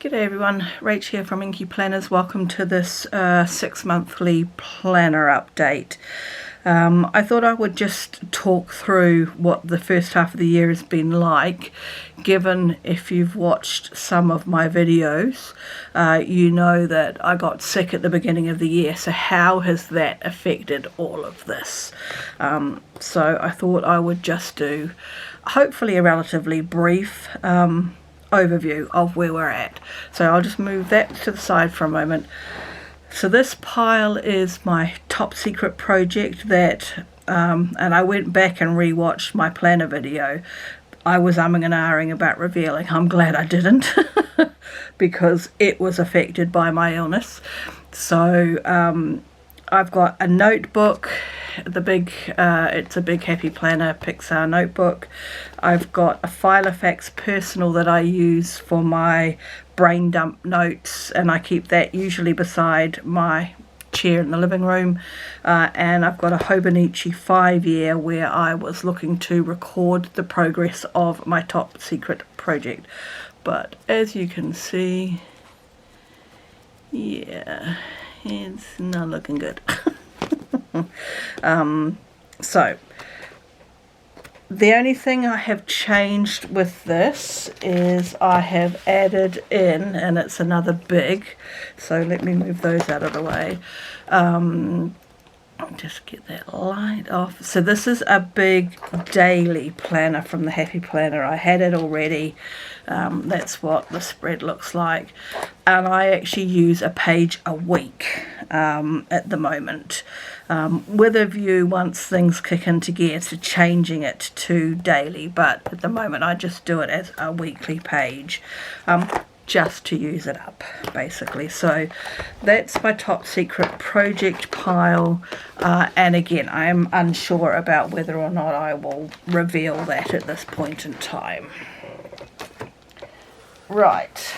G'day everyone, Rach here from Inky Planners. Welcome to this 6-monthly planner update. I thought I would just talk through what the first half of the year has been like, given if you've watched some of my videos, you know that I got sick at the beginning of the year, so how has that affected all of this? So I thought I would just do hopefully a relatively brief overview of where we're at. So I'll just move that to the side for a moment. So this pile is my top secret project that, and I went back and rewatched my planner video. I was umming and ahhing about revealing. I'm glad I didn't because it was affected by my illness. So I've got a notebook, it's a big Happy Planner Pixar notebook. I've got a Filofax Personal that I use for my brain dump notes, and I keep that usually beside my chair in the living room. And I've got a Hoban 5-year where I was looking to record the progress of my top secret project. But as you can see, yeah, it's not looking good. So the only thing I have changed with this is I have added in, and it's another big, so let me move those out of the way. Just get that light off. So this is a big daily planner from the Happy Planner. I had it already. That's what the spread looks like, and I actually use a page a week at the moment, with a view once things kick into gear to changing it to daily, but at the moment I just do it as a weekly page, just to use it up basically. So that's my top secret project pile, and again I am unsure about whether or not I will reveal that at this point in time. Right,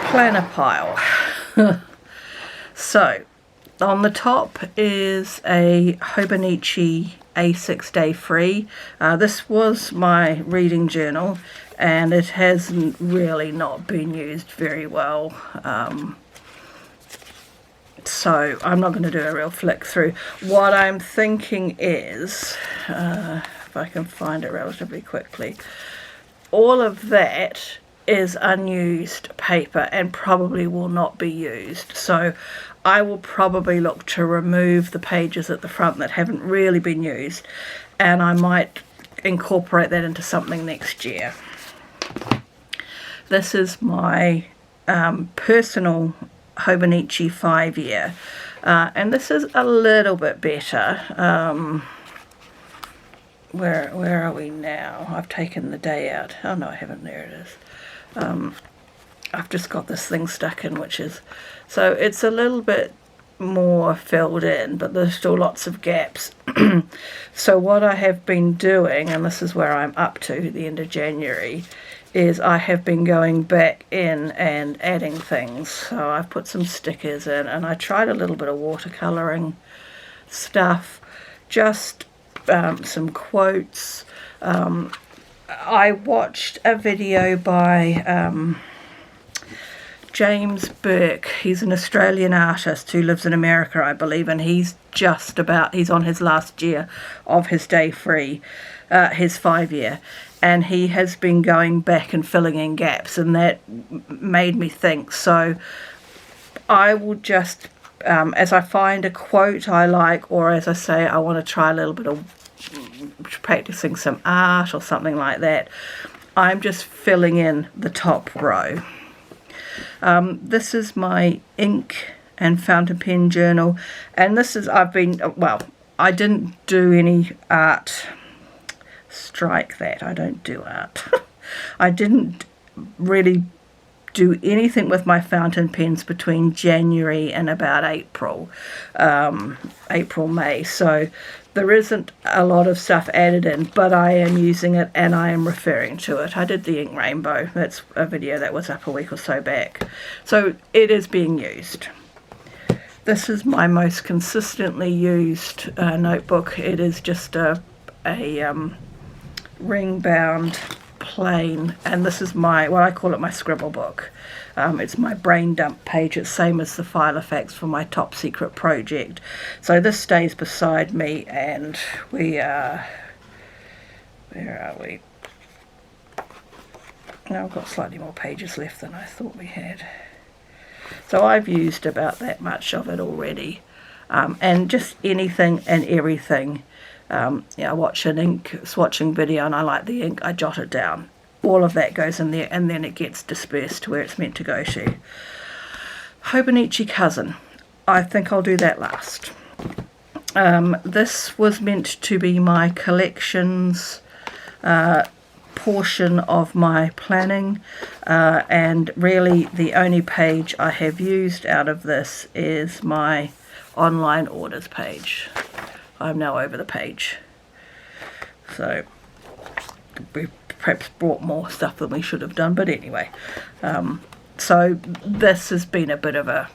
planner pile. So on the top is a Hobanichi A6 Day Free. This was my reading journal, and it hasn't really not been used very well. So I'm not going to do a real flick through. What I'm thinking is, if I can find it relatively quickly, all of that is unused paper and probably will not be used. So I will probably look to remove the pages at the front that haven't really been used, and I might incorporate that into something next year. This is my personal Hobanichi 5-year, and this is a little bit better. Where are we now? I've taken the day out. Oh no, I haven't. There it is. I've just got this thing stuck in, which is, so it's a little bit more filled in, but there's still lots of gaps. So what I have been doing, and this is where I'm up to the end of January, is I have been going back in and adding things. So I've put some stickers in, and I tried a little bit of watercolouring stuff, just some quotes. I watched a video by James Burke. He's an Australian artist who lives in America, I believe, and he's on his last year of his day free, his 5-year, and he has been going back and filling in gaps, and that made me think. So I will just, as I find a quote I like, or as I say, I want to try a little bit of practicing some art or something like that, I'm just filling in the top row. This is my ink and fountain pen journal, and this is, I didn't do any art. Strike that, I don't do art. I didn't really do anything with my fountain pens between January and about April, May, so there isn't a lot of stuff added in, but I am using it and I am referring to it. I did the ink rainbow, that's a video that was up a week or so back, so it is being used. This is my most consistently used notebook. It is just a ring bound plain, and this is my, well, I call it my scribble book. It's my brain dump page. It's same as the file effects for my top secret project. So this stays beside me, and we are, where are we? Now I've got slightly more pages left than I thought we had. So I've used about that much of it already. And just anything and everything. I watch an ink swatching video and I like the ink, I jot it down. All of that goes in there, and then it gets dispersed to where it's meant to go to. Hoban cousin. I think I'll do that last. This was meant to be my collections portion of my planning, and really the only page I have used out of this is my online orders page. I'm now over the page, so we perhaps brought more stuff than we should have done, but anyway, so this has been a bit of a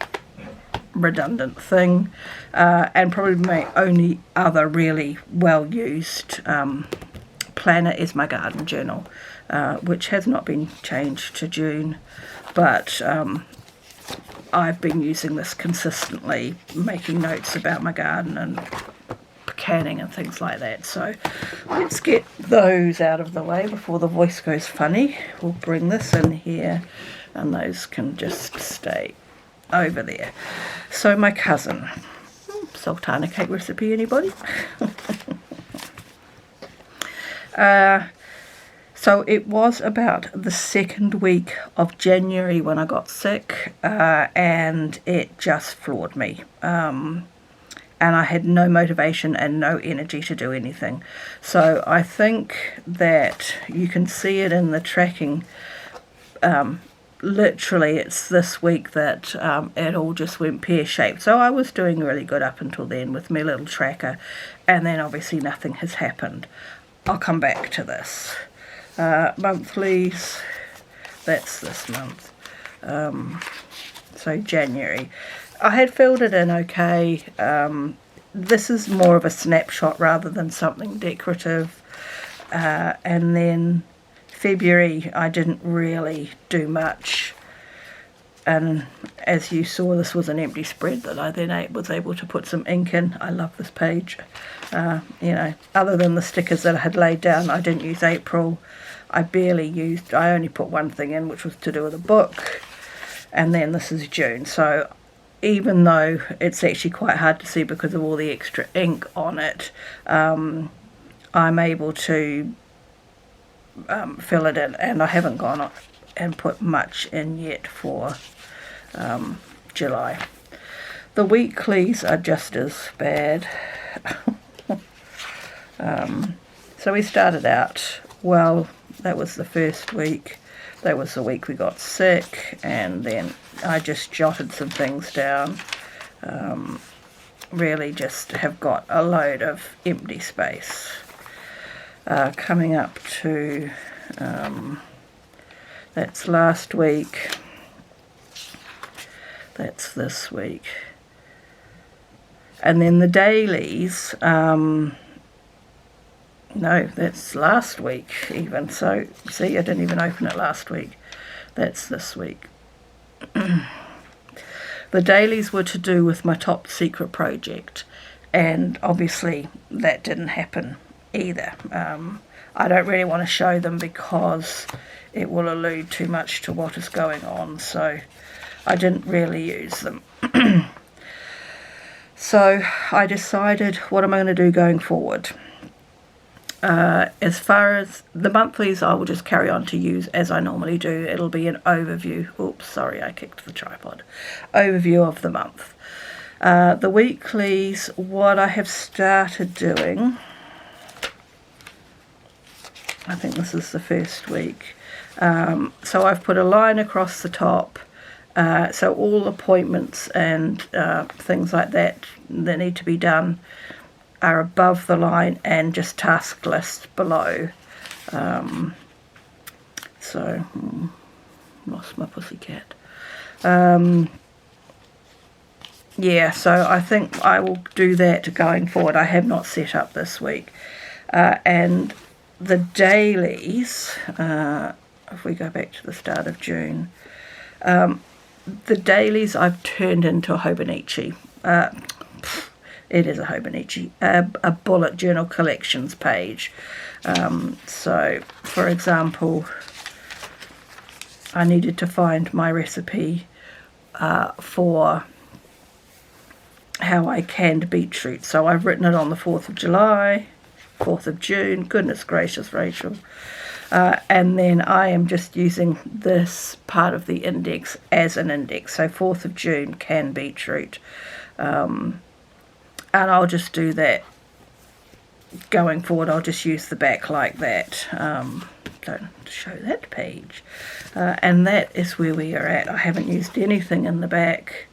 redundant thing, and probably my only other really well used planner is my garden journal, which has not been changed to June, but I've been using this consistently, making notes about my garden and canning and things like that. So let's get those out of the way before the voice goes funny. We'll bring this in here, and those can just stay over there. So my cousin, sultana cake recipe, anybody? So it was about the second week of January when I got sick, and it just floored me. And I had no motivation and no energy to do anything. So I think that you can see it in the tracking. Literally, it's this week that it all just went pear-shaped. So I was doing really good up until then with my little tracker, and then obviously nothing has happened. I'll come back to this. Monthlies, that's this month. So January. I had filled it in okay. This is more of a snapshot rather than something decorative. And then February, I didn't really do much. And as you saw, this was an empty spread that I then was able to put some ink in. I love this page. Other than the stickers that I had laid down, I didn't use April. I only put one thing in, which was to do with a book. And then this is June. So even though it's actually quite hard to see because of all the extra ink on it, I'm able to fill it in, and I haven't gone on and put much in yet for July. The weeklies are just as bad. So we started out, well, that was the first week. That was the week we got sick, and then I just jotted some things down. Really just have got a load of empty space. Coming up to, that's last week, that's this week. And then the dailies, no, that's last week even. So, see, I didn't even open it last week. That's this week. The dailies were to do with my top secret project, and obviously that didn't happen either. I don't really want to show them because it will allude too much to what is going on, so I didn't really use them. So I decided, what am I going to do going forward? As far as the monthlies, I will just carry on to use as I normally do. It'll be an overview. Oops, sorry, I kicked the tripod. Overview of the month. The weeklies, what I have started doing, I think this is the first week. So I've put a line across the top. So all appointments and things like that need to be done are above the line, and just task list below. Lost my pussycat. Yeah, so I think I will do that going forward. I have not set up this week. And the dailies, if we go back to the start of June, the dailies I've turned into a Hobanichi. It is a Hobanichi, a bullet journal collections page. So, for example, I needed to find my recipe for how I canned beetroot. So I've written it on the 4th of July, 4th of June. Goodness gracious, Rachel. And then I am just using this part of the index as an index. So 4th of June, canned beetroot. And I'll just do that going forward. I'll just use the back like that. Don't show that page. And that is where we are at. I haven't used anything in the back.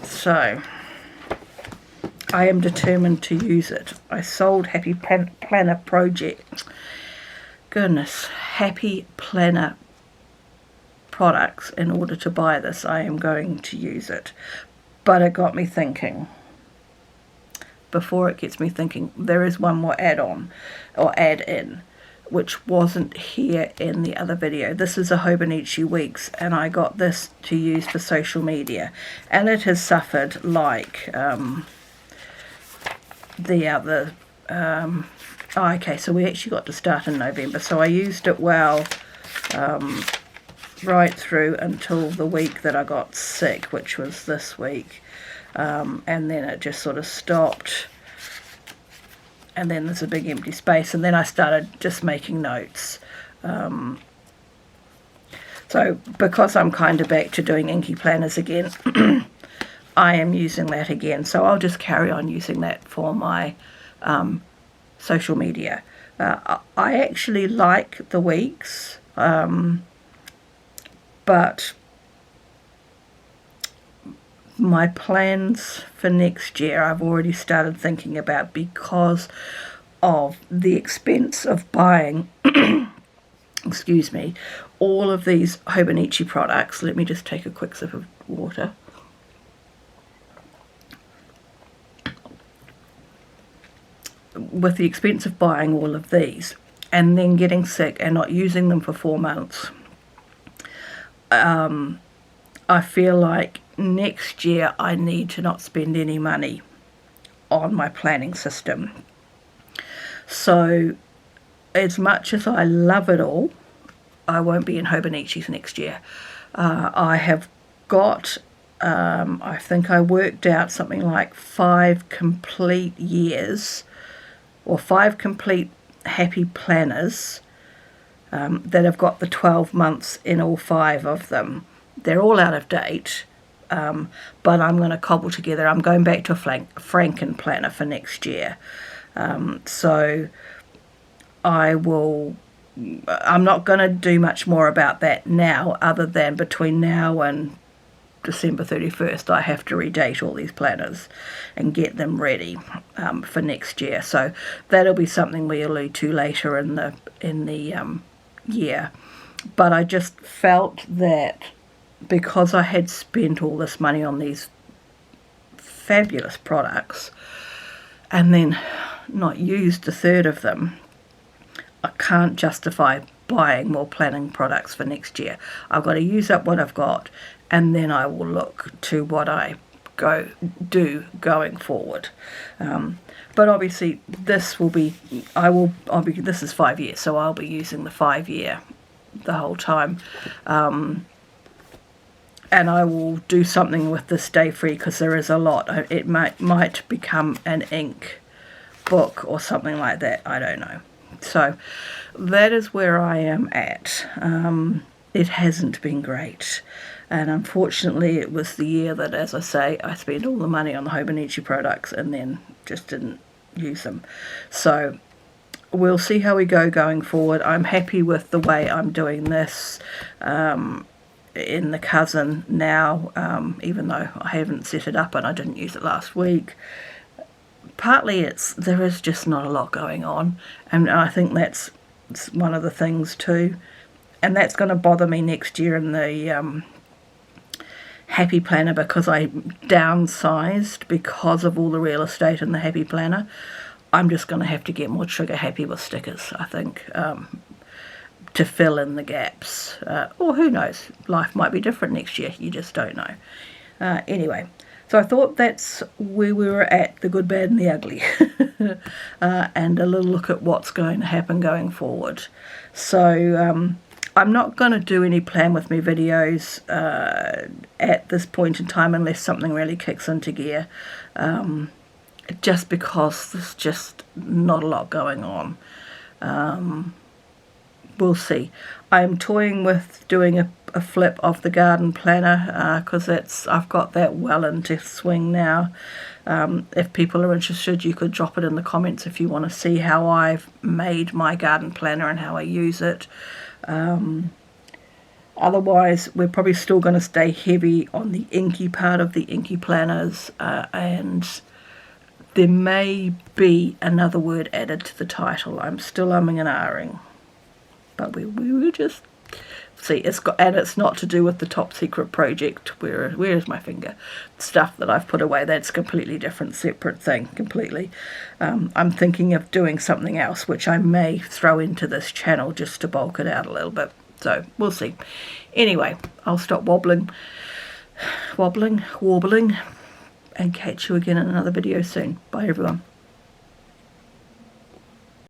So I am determined to use it. I sold Happy Planner Project. Goodness, Happy Planner products in order to buy this. I am going to use it. But it got me thinking. Before it gets me thinking, there is one more add-on or add-in which wasn't here in the other video. This is a Hobanichi Weeks, and I got this to use for social media, and it has suffered like the other. Okay, so we actually got to start in November, so I used it well right through until the week that I got sick, which was this week, and then it just sort of stopped. And then there's a big empty space, and then I started just making notes. So because I'm kind of back to doing inky planners again, I am using that again. So I'll just carry on using that for my social media. I actually like the weeks, but my plans for next year I've already started thinking about because of the expense of buying excuse me, all of these Hobanichi products. Let me just take a quick sip of water. With the expense of buying all of these and then getting sick and not using them for 4 months, I feel like next year I need to not spend any money on my planning system. So as much as I love it all, I won't be in Hobanichis next year. I have got, I think I worked out something like 5 complete years or 5 complete happy planners that have got the 12 months in all 5 of them. They're all out of date, but I'm going to cobble together. I'm going back to a Franken planner for next year. So I'm not going to do much more about that now, other than between now and December 31st, I have to redate all these planners and get them ready for next year. So that'll be something we allude to later in the year. But I just felt that because I had spent all this money on these fabulous products and then not used a third of them, I can't justify buying more planning products for next year. I've got to use up what I've got, and then I will look to what I do going forward. But obviously this will be, this is 5 years, so I'll be using the 5-year the whole time. And I will do something with this Day Free because there is a lot. It might become an ink book or something like that. I don't know. So that is where I am at. It hasn't been great. And unfortunately it was the year that, as I say, I spent all the money on the Hobanichi products and then just didn't use them. So we'll see how we go going forward. I'm happy with the way I'm doing this. In the cousin now, even though I haven't set it up and I didn't use it last week. Partly there is just not a lot going on, and I think that's one of the things too, and that's going to bother me next year in the Happy Planner, because I downsized because of all the real estate in the Happy Planner. I'm just going to have to get more trigger happy with stickers, I think, to fill in the gaps. Or who knows, life might be different next year, you just don't know. Anyway, so I thought that's where we were at, the good, bad and the ugly. And a little look at what's going to happen going forward. So I'm not going to do any plan with me videos at this point in time unless something really kicks into gear. Just because there's just not a lot going on. We'll see. I'm toying with doing a flip of the garden planner because I've got that well into swing now. If people are interested, you could drop it in the comments if you want to see how I've made my garden planner and how I use it. Otherwise, we're probably still going to stay heavy on the inky part of the inky planners, and there may be another word added to the title. I'm still umming and ahhing, but we will just see. It's not to do with the top secret project. Where is my finger? Stuff that I've put away. That's a completely different, separate thing. Completely. I'm thinking of doing something else, which I may throw into this channel just to bulk it out a little bit. So we'll see. Anyway, I'll stop warbling, and catch you again in another video soon. Bye everyone.